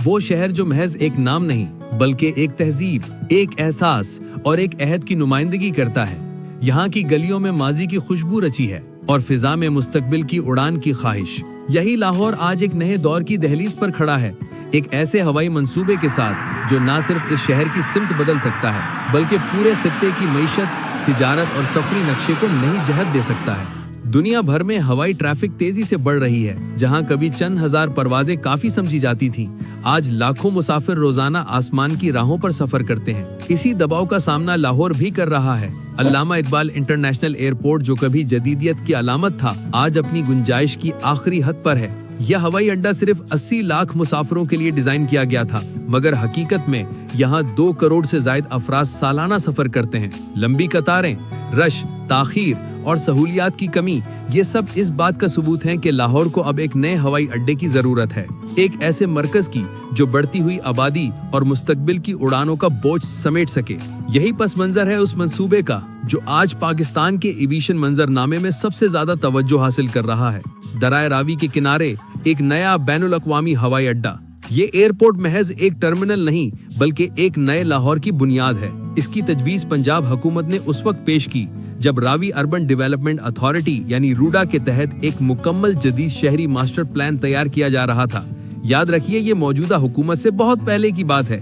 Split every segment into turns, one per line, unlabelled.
वो शहर जो महज एक नाम नहीं बल्कि एक तहजीब, एक एहसास और एक अहद की नुमाइंदगी करता है। यहाँ की गलियों में माजी की खुशबू रची है और फिजा में मुस्तकबिल की उड़ान की ख्वाहिश। यही लाहौर आज एक नए दौर की दहलीज पर खड़ा है, एक ऐसे हवाई मंसूबे के साथ जो न सिर्फ इस शहर की सिमत बदल सकता है बल्कि पूरे खित्ते की मईशत, तिजारत और सफरी नक्शे को नई जहत दे सकता है। दुनिया भर में हवाई ट्रैफिक तेजी से बढ़ रही है। जहां कभी चंद हजार परवाजें काफी समझी जाती थीं, आज लाखों मुसाफिर रोजाना आसमान की राहों पर सफर करते हैं। इसी दबाव का सामना लाहौर भी कर रहा है। अल्लामा इकबाल इंटरनेशनल एयरपोर्ट, जो कभी जदीदियत की अलामत था, आज अपनी गुंजाइश की आखिरी हद पर है। यह हवाई अड्डा सिर्फ 80 लाख मुसाफिरों के लिए डिजाइन किया गया था, मगर हकीकत में यहाँ 2 करोड़ से ज्यादा अफराद सालाना सफर करते हैं। लंबी कतारें, रश, ताखीर और सहूलियात की कमी, ये सब इस बात का सबूत है कि लाहौर को अब एक नए हवाई अड्डे की जरूरत है, एक ऐसे मरकज की जो बढ़ती हुई आबादी और मुस्तकबिल की उड़ानों का बोझ समेट सके। यही पस मंजर है उस मंसूबे का जो आज पाकिस्तान के एविएशन मंजरनामे में सबसे ज्यादा तवज्जो हासिल कर रहा है। दरिया रावी के किनारे एक नया बैनुल अक़वामी हवाई अड्डा। ये एयरपोर्ट महज एक टर्मिनल नहीं बल्कि एक नए लाहौर की बुनियाद है। इसकी तजवीज़ पंजाब हुकूमत ने उस वक्त पेश की जब रावी अर्बन डेवलपमेंट अथॉरिटी यानी रूडा के तहत एक मुकम्मल जदीद शहरी मास्टर प्लान तैयार किया जा रहा था। याद रखिए, ये मौजूदा हुकूमत से बहुत पहले की बात है।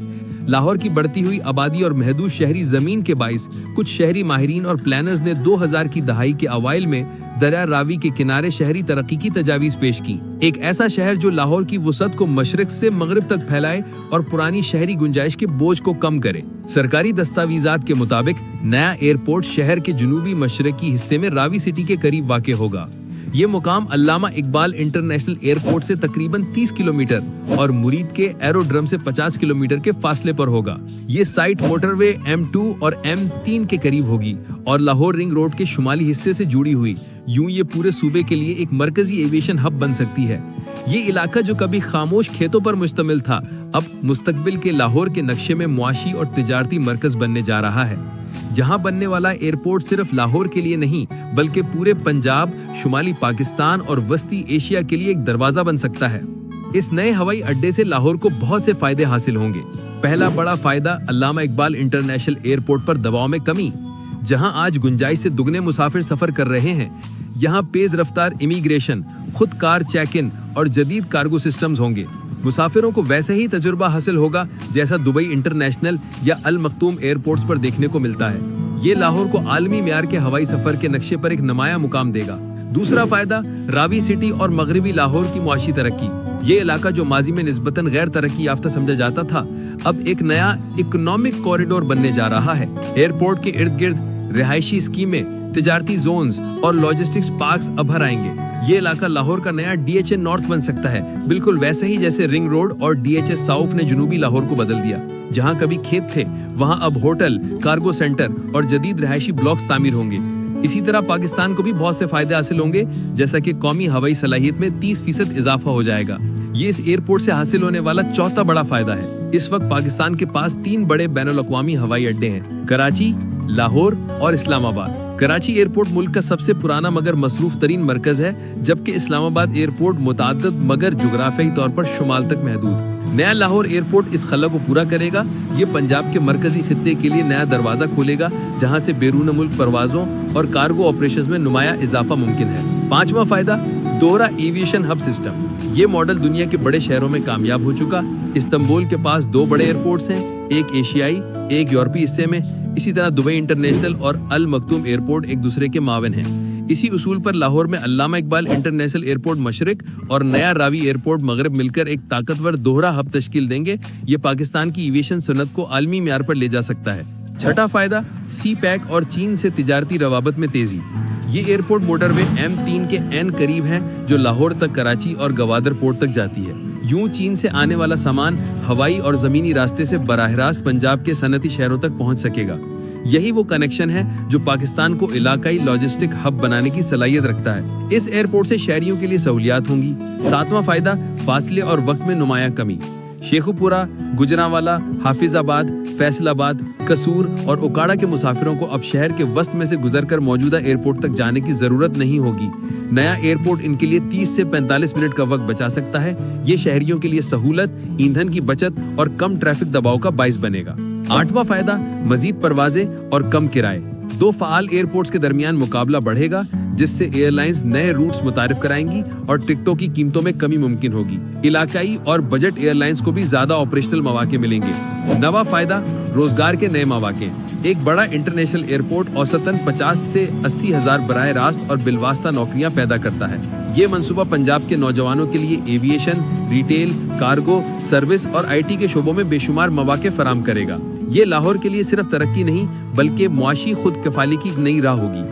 लाहौर की बढ़ती हुई आबादी और महदूद शहरी जमीन के बाइस कुछ शहरी माहिरीन और प्लानर्स ने 2000 की दहाई के अवाइल में दरिया रावी के किनारे शहरी तरक्की की तजावीज़ पेश की। एक ऐसा शहर जो लाहौर की वुसअत को मशरिक से मगरिब तक फैलाए और पुरानी शहरी गुंजाइश के बोझ को कम करे। सरकारी दस्तावेजात के मुताबिक नया एयरपोर्ट शहर के जुनूबी मशरकी हिस्से में रावी सिटी के करीब वाक़े होगा। ये मुकाम अल्लामा इकबाल इंटरनेशनल एयरपोर्ट से तकरीबन 30 किलोमीटर और मुरीद के एरोड्रम से 50 किलोमीटर के फासले पर होगा। ये साइट मोटरवे M2 और M3 के करीब होगी और लाहौर रिंग रोड के शुमाली हिस्से से जुड़ी हुई। यूं ये पूरे सूबे के लिए एक मरकजी एविएशन हब बन सकती है। ये इलाका जो कभी खामोश खेतों पर मुश्तमिल था, अब मुस्तकबिल के लाहौर के नक्शे में मुआशी और तिजारती मरकज बनने जा रहा है। यहाँ बनने वाला एयरपोर्ट सिर्फ लाहौर के लिए नहीं बल्कि पूरे पंजाब, शुमाली पाकिस्तान और वस्ती एशिया के लिए एक दरवाजा बन सकता है। इस नए हवाई अड्डे से लाहौर को बहुत से फायदे हासिल होंगे। पहला बड़ा फायदा, अल्लामा इकबाल इंटरनेशनल एयरपोर्ट पर दबाव में कमी। जहां आज गुंजाइश से दुगने मुसाफिर सफर कर रहे हैं, यहाँ तेज रफ्तार इमिग्रेशन, खुद कार चेक इन और जदीद कार्गो सिस्टम्स होंगे। मुसाफिरों को वैसे ही तजुर्बा हासिल होगा जैसा दुबई इंटरनेशनल या अल मखतूम एयरपोर्ट्स पर देखने को मिलता है। ये लाहौर को आलमी म्यार के हवाई सफर के नक्शे पर एक नुमाया मुकाम देगा। दूसरा फायदा, रावी सिटी और मगरबी लाहौर की मुआशी तरक्की। ये इलाका जो माजी में निस्बतन गैर तरक्की याफ्ता समझा जाता था, अब एक नया इकोनॉमिक कॉरिडोर बनने जा रहा है। एयरपोर्ट के इर्द गिर्द रिहायशी स्कीमें, तिजारती जोन्स और लॉजिस्टिक्स पार्क्स अभर आएंगे। ये इलाका लाहौर का नया DHA नॉर्थ बन सकता है, बिल्कुल वैसे ही जैसे रिंग रोड और DHA साउथ ने जुनूबी लाहौर को बदल दिया। जहां कभी खेत थे, वहां अब होटल, कार्गो सेंटर और जदीद रिहायशी ब्लॉक्स तामीर होंगे। इसी तरह पाकिस्तान को भी बहुत से फायदे हासिल होंगे, जैसा कि कौमी हवाई सलाहियत में 30% इजाफा हो जाएगा। ये इस एयरपोर्ट से हासिल होने वाला चौथा बड़ा फायदा है। इस वक्त पाकिस्तान के पास 3 बड़े बैनुल अक़वामी हवाई अड्डे हैं, कराची, लाहौर और इस्लामाबाद। कराची एयरपोर्ट मुल्क का सबसे पुराना मगर मसरूफ तरीन मरकज है, जबकि इस्लामाबाद एयरपोर्ट मुताद्दद मगर जुग्राफियाई तौर पर शुमाल तक महदूद। नया लाहौर एयरपोर्ट इस खला को पूरा करेगा। ये पंजाब के मरकजी खित्ते के लिए नया दरवाजा खोलेगा, जहां से बैरून मुल्क परवाजों और कार्गो ऑपरेशंस में नुमाया इजाफा मुमकिन है। पांचवा फायदा, दोहरा एविएशन हब सिस्टम। ये मॉडल दुनिया के बड़े शहरों में कामयाब हो चुका। इस्तांबुल के पास 2 बड़े एयरपोर्ट्स हैं, एक एशियाई, एक यूरोपीय हिस्से में। इसी तरह दुबई इंटरनेशनल और अल मखतूम एयरपोर्ट एक दूसरे के मावन हैं। इसी उसूल पर लाहौर में अल्लामा इकबाल इंटरनेशनल एयरपोर्ट मशरिक और नया रावी एयरपोर्ट मगरब मिलकर एक ताकतवर दोहरा हब तश्कील देंगे। ये पाकिस्तान की एविएशन सनत को आलमी म्यार पर ले जा सकता है। छठा फायदा, सी पैक और चीन से तिजारती रवाबत में तेजी। ये एयरपोर्ट मोटरवे M3 के एन करीब है, जो लाहौर तक कराची और गवादर पोर्ट तक जाती है। यूं चीन से आने वाला सामान हवाई और जमीनी रास्ते से बराह रास्त पंजाब के सनती शहरों तक पहुंच सकेगा। यही वो कनेक्शन है जो पाकिस्तान को इलाकाई लॉजिस्टिक हब बनाने की सलाहियत रखता है। इस एयरपोर्ट से शहरियों के लिए सहूलियात होंगी। सातवां फायदा, फासले और वक्त में नुमाया कमी। शेखुपुरा, गुजरांवाला, हाफिजाबाद, फैसलाबाद, कसूर और ओकाड़ा के मुसाफिरों को अब शहर के वस्त में से गुजरकर मौजूदा एयरपोर्ट तक जाने की जरूरत नहीं होगी। नया एयरपोर्ट इनके लिए 30 से 45 मिनट का वक्त बचा सकता है। ये शहरियों के लिए सहूलत, ईंधन की बचत और कम ट्रैफिक दबाव का बाइस बनेगा। 8वां फायदा, मजीद परवाजें और कम किराए। 2 फाल एयरपोर्ट्स के दरमियान मुकाबला बढ़ेगा, जिससे एयरलाइंस नए रूट्स मुतारिफ कराएंगी और टिकटों की कीमतों में कमी मुमकिन होगी। इलाकाई और बजट एयरलाइंस को भी ज्यादा ऑपरेशनल मौके मिलेंगे। 9वां फायदा, रोजगार के नए मौके। एक बड़ा इंटरनेशनल एयरपोर्ट औसतन 50 से 80 हजार बराह रास्त और बिलवास्ता नौकरियां पैदा करता है। ये मंसूबा पंजाब के नौजवानों के लिए एविएशन, रिटेल, कार्गो, सर्विस और IT के शोबों में बेशुमार मौके फराहम करेगा। ये लाहौर के लिए सिर्फ तरक्की नहीं बल्कि मुआशी खुद कफाली की नई राह होगी।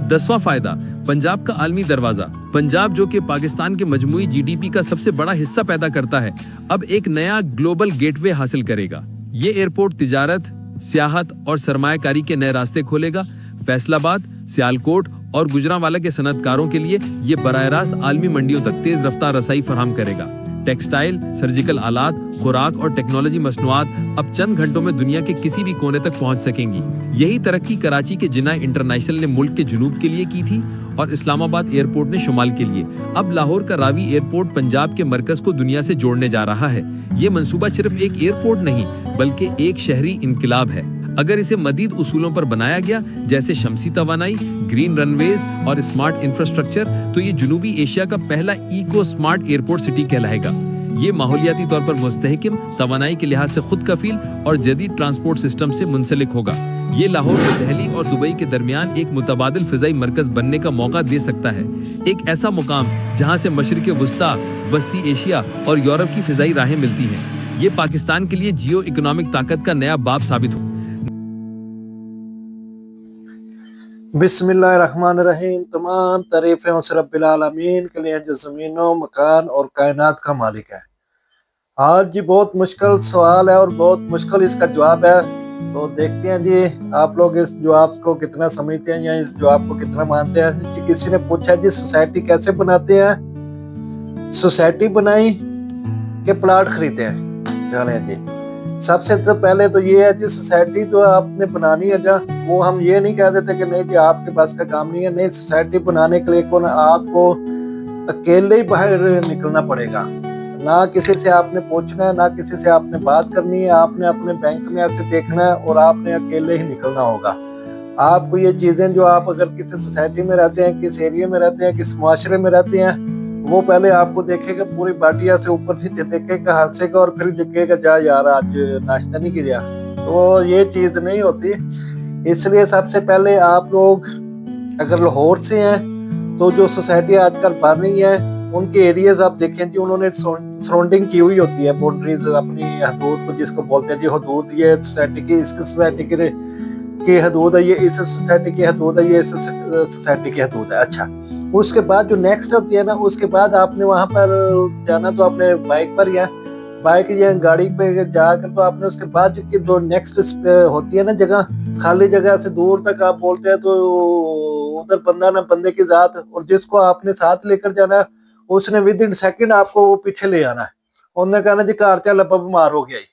10वां फायदा, पंजाब का आलमी दरवाजा। पंजाब जो कि पाकिस्तान के मजमूई GDP का सबसे बड़ा हिस्सा पैदा करता है, अब एक नया ग्लोबल गेटवे हासिल करेगा। ये एयरपोर्ट तिजारत, सियाहत और सरमायाकारी के नए रास्ते खोलेगा। फैसलाबाद, सियालकोट और गुजरांवाला के सनतकारों के लिए ये बराह रास्त आलमी मंडियों तक तेज रफ्तार रसाई फराहम करेगा। टेक्सटाइल, सर्जिकल आलात, खुराक और टेक्नोलॉजी मसनूआत अब चंद घंटों में दुनिया के किसी भी कोने तक पहुंच सकेंगी। यही तरक्की कराची के जिन्ना इंटरनेशनल ने मुल्क के जुनूब के लिए की थी और इस्लामाबाद एयरपोर्ट ने शुमाल के लिए। अब लाहौर का रावी एयरपोर्ट पंजाब के मरकज को दुनिया से जोड़ने जा रहा है। ये मंसूबा सिर्फ एक एयरपोर्ट नहीं बल्कि एक शहरी इनकलाब है। अगर इसे मजीद उसूलों पर बनाया गया, जैसे शमसी तवानाई, ग्रीन रनवेज और स्मार्ट इंफ्रास्ट्रक्चर, तो ये जनूबी एशिया का पहला इको स्मार्ट एयरपोर्ट सिटी कहलाएगा। ये माहौलियाती तौर पर मुस्तहकम, तवानाई के लिहाज से खुद कफील और जदीद ट्रांसपोर्ट सिस्टम से मुंसलिक होगा। ये लाहौर को दिल्ली और दुबई के दरमियान एक मुतबादिल फिजाई मरकज बनने का मौका दे सकता है। एक ऐसा मुकाम जहां से मशरिक वस्ता, वस्ती एशिया और यूरोप की फिजाई राहें मिलती हैं। ये पाकिस्तान के लिए जियो इकोनॉमिक ताकत का नया बाब साबित हो।
बिस्मिल्लाहिर्रहमानिर्रहीम। तमाम तारीफ़ें उस रब्बिल आलमीन के लिए जो ज़मीनों, मकान और कायनात का मालिक है। आज जी बहुत मुश्किल सवाल है और बहुत मुश्किल इसका जवाब है, तो देखते हैं जी आप लोग इस जवाब को कितना समझते हैं या इस जवाब को कितना मानते हैं। जी किसी ने पूछा जी सोसाइटी कैसे बनाते हैं? सोसाइटी बनाई के प्लाट खरीदे हैं? चले जी, सबसे तो पहले तो ये है जी सोसाइटी जो आपने बनानी है जा, वो हम ये नहीं कह देते कि नहीं जी आपके पास का काम नहीं है। नहीं, सोसाइटी बनाने के लिए कौन आपको अकेले ही बाहर निकलना पड़ेगा। ना किसी से आपने पूछना है, ना किसी से आपने बात करनी है। आपने अपने बैंक में ऐसे देखना है और आपने अकेले ही निकलना होगा। आपको ये चीज़ें जो आप अगर किसी सोसाइटी में रहते हैं, किस एरिया में रहते हैं, किस मुआशरे में रहते हैं, वो पहले आपको देखेगा, पूरी बाटिया से ऊपर नीचे देखेगा, हंसेगा और फिर दिखेगा जा यार आज नाश्ता नहीं किया। तो ये चीज़ नहीं होती। इसलिए सबसे पहले आप लोग अगर लाहौर से हैं तो जो सोसाइटी आजकल बन रही है उनके एरियाज आप देखें जी, उन्होंने सराउंडिंग की हुई होती है, बाउंड्रीज अपनी हदूद को जिसको बोलते हैं जी, हदूद ये सोसाइटी की, इसकी सोसाइटी की हदूद है, ये इस सोसाइटी की हदूद है, ये इस सोसाइटी की हदूद है। अच्छा, उसके बाद जो नेक्स्ट होती है ना, उसके बाद आपने वहाँ पर जाना तो अपने बाइक पर या बाइक या गाड़ी पे जाकर, तो आपने उसके बाद जो नेक्स्ट होती है ना जगह, खाली जगह से दूर तक आप बोलते हैं, तो उधर बंदा ना बंदे की जात, और जिसको आपने साथ लेकर जाना है उसने विद इन सेकंड आपको वो पीछे ले आना है। उन्होंने कहना जी कार चल अब बीमार हो गया ही,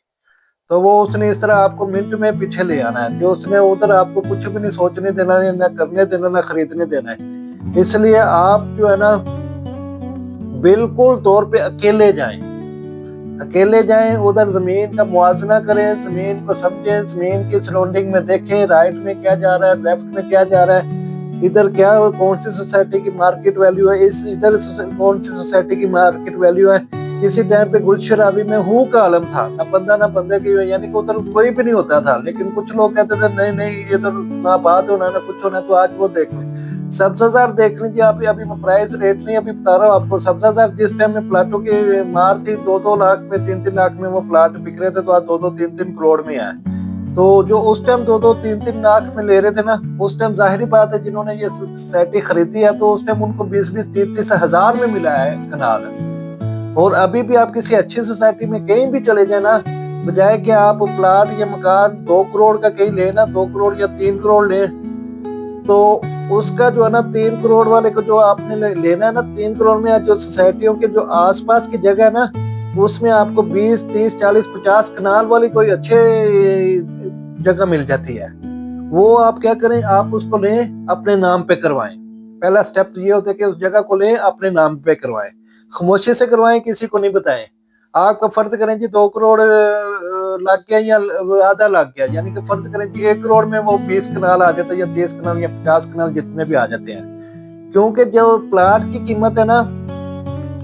तो वो उसने इस तरह आपको मिनट में पीछे ले आना है। जो उसने उधर आपको कुछ भी नहीं सोचने देना है, ना करने देना, ना खरीदने देना है। इसलिए आप जो है ना बिल्कुल तौर पे अकेले जाएं, उधर जमीन का मुआजना करें, जमीन को समझें, जमीन की सराउंडिंग में देखें, राइट में क्या जा रहा है, लेफ्ट में क्या जा रहा है, इधर क्या कौन सी सोसाइटी की मार्केट वैल्यू है, इस इधर कौन सी सोसाइटी की मार्केट वैल्यू है। इसी टाइम पे गुलशराबी में हूँ का आलम था, ना बंदा ना बंदे की, यानी कि उधर कोई भी नहीं होता था। लेकिन कुछ लोग कहते थे नहीं नहीं ये तो ना बात होना ना कुछ होना। तो आज वो देख लें, सब्जाजार देख लीजिए आप। अभी मैं प्राइस रेट नहीं अभी बता रहा हूँ आपको। सब्जाजार जिस टाइम में प्लाटों की मार थी 2-2 लाख में, 3-3 लाख में वो प्लाट बिक रहे थे, तो आज 2-2, 3-3 करोड़ में आए। तो जो उस टाइम 2-2, 3-3 लाख में ले रहे थे ना, उस टाइम जाहिर बात है जिन्होंने ये सोसाइटी खरीदी है तो उस टाइम उनको 20-20, 30-30 हजार में मिला है कनाल। और अभी भी आप किसी अच्छी सोसाइटी में कहीं भी चले जाए ना, बजाय कि आप प्लाट या मकान 2 करोड़ का कहीं लेना, 2 करोड़ या 3 करोड़ ले, तो उसका जो है ना 3 करोड़ वाले को जो आपने लेना है ना, 3 करोड़ में जो सोसाइटियों के जो आसपास की जगह है ना, उसमें आपको 20, 30, 40, 50 कनाल वाली कोई अच्छे जगह मिल जाती है। वो आप क्या करें, आप उसको लें, अपने नाम पे करवाएं। पहला स्टेप तो ये होता है कि उस जगह को लें, अपने नाम पे करवाएं, खामोशी से करवाएं, किसी को नहीं बताएं। आपका फर्ज करें जी 2 करोड़ लग गया या आधा लग गया, यानी कि फर्ज करें जी 1 करोड़ में वो 20 कनाल आ जाता है या 30 कनाल या 50 कनाल जितने भी आ जाते हैं। क्योंकि जो प्लाट की कीमत है ना,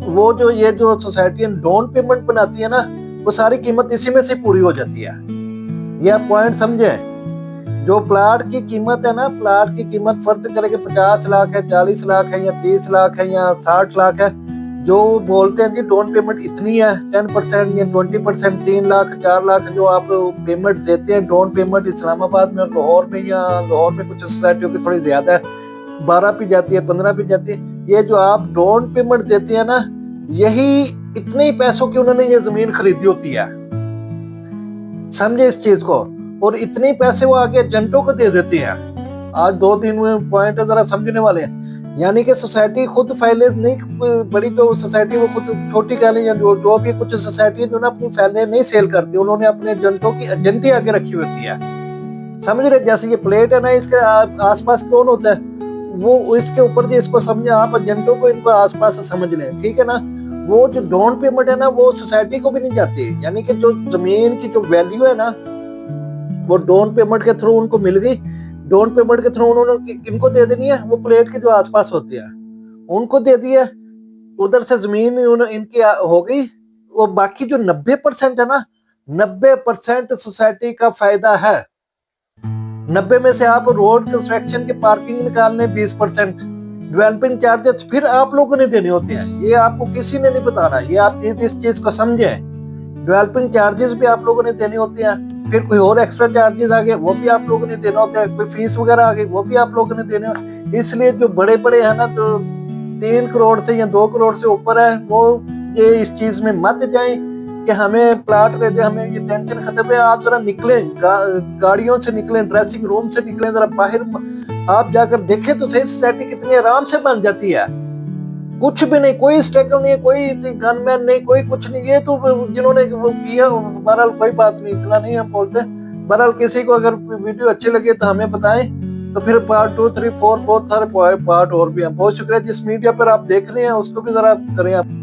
वो जो ये जो सोसाइटी डाउन पेमेंट बनाती है ना, वो सारी कीमत इसी में से पूरी हो जाती है। ये आप पॉइंट समझे। जो प्लाट की कीमत है ना, प्लाट की कीमत फर्ज करें कि 50 लाख है, 40 लाख है या 30 लाख है या 60 लाख है, जो बोलते हैं जी डाउन पेमेंट इतनी है 10% या 20%, 3 लाख 4 लाख जो आप पेमेंट देते हैं डाउन पेमेंट। इस्लामाबाद में, लाहौर में, या लाहौर में कुछ सोसाइटियों की थोड़ी ज्यादा है, 12 भी जाती है, 15 भी जाती है। ये जो आप डाउन पेमेंट देते हैं ना, यही इतने ही पैसों की उन्होंने ये जमीन खरीदी होती है, समझे इस चीज को। और इतने पैसे वो आगे एजेंटों को दे देते हैं। आज 2-3 पॉइंट जरा समझने वाले हैं। यानी कि सोसाइटी खुद फाइलें नहीं, बड़ी जो सोसाइटी वो खुद छोटी कह लें, या जो भी कुछ सोसाइटी जो ना अपनी फाइलें नहीं सेल करती, उन्होंने अपने एजेंटों की एजेंटी आगे रखी होती है, समझ रहे। जैसे ये प्लेट है ना, इसके आसपास कौन होता है, वो इसके ऊपर जो इसको समझे आप, एजेंटों को इनको आसपास समझ लें, ठीक है ना। वो जो डाउन पेमेंट है ना, वो सोसाइटी को भी नहीं जाती, यानी कि जो जमीन की जो वैल्यू है ना, वो डाउन पेमेंट के थ्रू उनको मिल गई। डाउन पेमेंट के थ्रू उन्होंने किनको दे देनी है, वो प्लेट के जो आसपास होते हैं उनको दे दिया। उधर से जमीन इनकी हो गई। वो बाकी जो 90% है ना, 90% सोसाइटी का फायदा है। 90 में से आप रोड कंस्ट्रक्शन के पार्किंग निकालने 20%, डेवलपिंग चार्जेस फिर आप लोगों ने देने होते हैं। ये आपको किसी ने नहीं बताना, ये आप इस चीज को समझे। डेवलपिंग चार्जेस भी आप लोगों ने देने होते हैं, फिर कोई और एक्स्ट्रा चार्जेस आ गए वो भी आप लोगों ने देना होता है, कोई फीस वगैरह आ गई वो भी आप लोगों ने देने होते। इसलिए जो बड़े बड़े है ना, जो 3 करोड़ से या 2 करोड़ से ऊपर है, वो ये इस चीज में मत जाएं कि हमें प्लाट दे दे, हमें ये टेंशन खत्म है। आप जरा निकलें, गाड़ियों से निकलें, ड्रेसिंग रूम से निकलें, जरा बाहर आप जाकर देखें तो सही, सोसाइटी कितनी आराम से बन जाती है। कुछ भी नहीं, कोई स्ट्रगल नहीं, कोई गनमैन नहीं, कोई कुछ नहीं। ये तो जिन्होंने वो किया, बहरहाल कोई बात नहीं, इतना नहीं हम बोलते। बहरहाल किसी को अगर वीडियो अच्छी लगे तो हमें बताएं, तो फिर पार्ट 2, 3, 4 बहुत सारे पार्ट और भी हैं। बहुत शुक्रिया जिस मीडिया पर आप देख रहे हैं उसको भी जरा करें आप।